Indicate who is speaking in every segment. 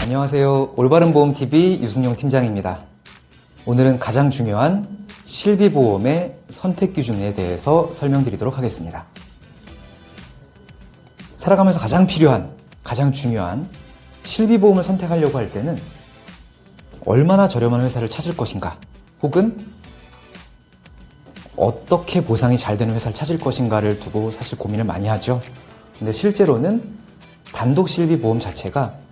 Speaker 1: 안녕하세요. 올바른 보험TV 유승용 팀장입니다. 오늘은 가장 중요한 실비보험의 선택 기준에 대해서 설명드리도록 하겠습니다. 살아가면서 가장 필요한, 가장 중요한 실비보험을 선택하려고 할 때는 얼마나 저렴한 회사를 찾을 것인가, 혹은 어떻게 보상이 잘 되는 회사를 찾을 것인가를 두고 사실 고민을 많이 하죠. 근데 실제로는 단독 실비보험 자체가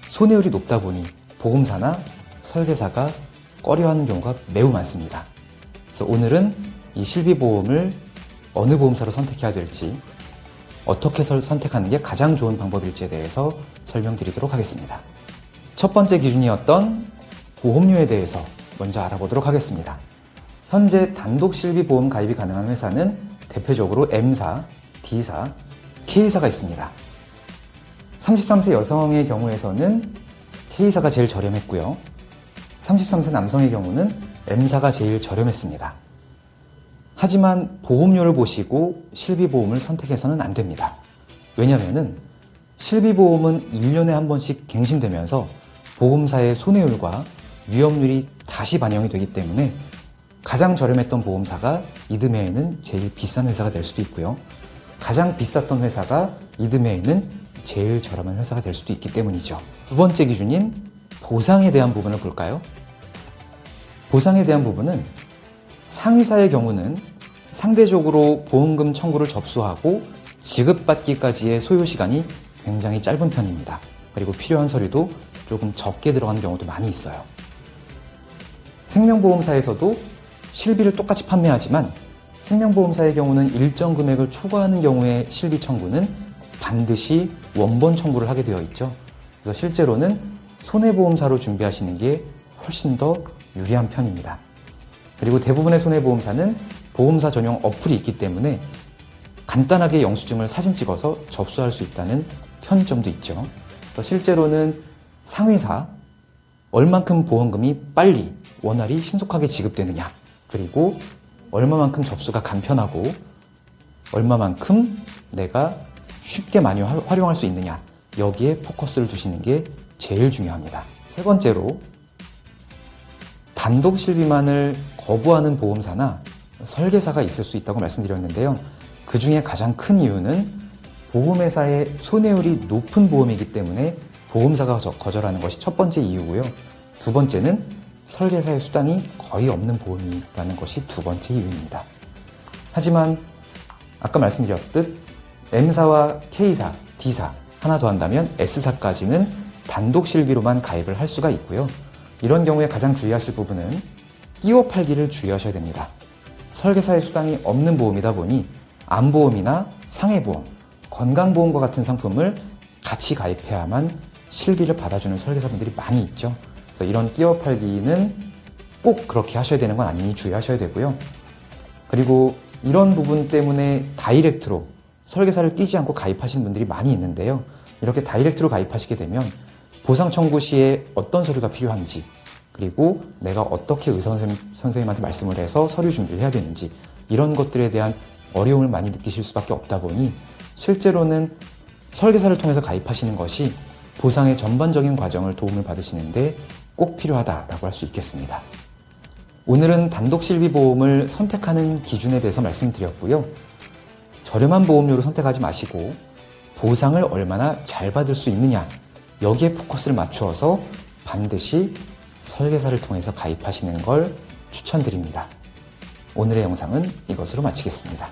Speaker 1: 손해율이 높다 보니 보험사나 설계사가 꺼려하는 경우가 매우 많습니다. 그래서 오늘은 이 실비보험을 어느 보험사로 선택해야 될지, 어떻게 선택하는 게 가장 좋은 방법일지에 대해서 설명드리도록 하겠습니다. 첫 번째 기준이었던 보험료에 대해서 먼저 알아보도록 하겠습니다. 현재 단독 실비보험 가입이 가능한 회사는 대표적으로 M사, D사, K사가 있습니다. 33세 여성의 경우에서는 K사가 제일 저렴했고요. 33세 남성의 경우는 M사가 제일 저렴했습니다. 하지만 보험료를 보시고 실비보험을 선택해서는 안 됩니다. 왜냐하면 실비보험은 1년에 한 번씩 갱신되면서 보험사의 손해율과 위험률이 다시 반영이 되기 때문에 가장 저렴했던 보험사가 이듬해에는 제일 비싼 회사가 될 수도 있고요. 가장 비쌌던 회사가 이듬해에는 제일 저렴한 회사가 될 수도 있기 때문이죠. 두 번째 기준인 보상에 대한 부분을 볼까요? 보상에 대한 부분은 상위사의 경우는 상대적으로 보험금 청구를 접수하고 지급받기까지의 소요 시간이 굉장히 짧은 편입니다. 그리고 필요한 서류도 조금 적게 들어가는 경우도 많이 있어요. 생명보험사에서도 실비를 똑같이 판매하지만 생명보험사의 경우는 일정 금액을 초과하는 경우에 실비 청구는 반드시 원본 청구를 하게 되어 있죠. 그래서 실제로는 손해보험사로 준비하시는 게 훨씬 더 유리한 편입니다. 그리고 대부분의 손해보험사는 보험사 전용 어플이 있기 때문에 간단하게 영수증을 사진 찍어서 접수할 수 있다는 편의점도 있죠. 실제로는 상위사, 얼만큼 보험금이 빨리 원활히 신속하게 지급되느냐, 그리고 얼마만큼 접수가 간편하고 얼마만큼 내가 쉽게 많이 활용할 수 있느냐, 여기에 포커스를 두시는 게 제일 중요합니다. 세 번째로 단독 실비만을 거부하는 보험사나 설계사가 있을 수 있다고 말씀드렸는데요. 그 중에 가장 큰 이유는 보험회사의 손해율이 높은 보험이기 때문에 보험사가 거절하는 것이 첫 번째 이유고요. 두 번째는 설계사의 수당이 거의 없는 보험이라는 것이 두 번째 이유입니다. 하지만 아까 말씀드렸듯 M사와 K사, D사, 하나 더 한다면 S사까지는 단독 실비로만 가입을 할 수가 있고요. 이런 경우에 가장 주의하실 부분은 끼워 팔기를 주의하셔야 됩니다. 설계사의 수당이 없는 보험이다 보니 암보험이나 상해보험, 건강보험과 같은 상품을 같이 가입해야만 실비를 받아주는 설계사분들이 많이 있죠. 그래서 이런 끼워 팔기는 꼭 그렇게 하셔야 되는 건 아니니 주의하셔야 되고요. 그리고 이런 부분 때문에 다이렉트로 설계사를 끼지 않고 가입하시는 분들이 많이 있는데요. 이렇게 다이렉트로 가입하시게 되면 보상 청구 시에 어떤 서류가 필요한지, 그리고 내가 어떻게 의사 선생님한테 말씀을 해서 서류 준비를 해야 되는지, 이런 것들에 대한 어려움을 많이 느끼실 수밖에 없다 보니 실제로는 설계사를 통해서 가입하시는 것이 보상의 전반적인 과정을 도움을 받으시는데 꼭 필요하다라고 할 수 있겠습니다. 오늘은 단독 실비보험을 선택하는 기준에 대해서 말씀드렸고요. 저렴한 보험료로 선택하지 마시고 보상을 얼마나 잘 받을 수 있느냐, 여기에 포커스를 맞추어서 반드시 설계사를 통해서 가입하시는 걸 추천드립니다. 오늘의 영상은 이것으로 마치겠습니다.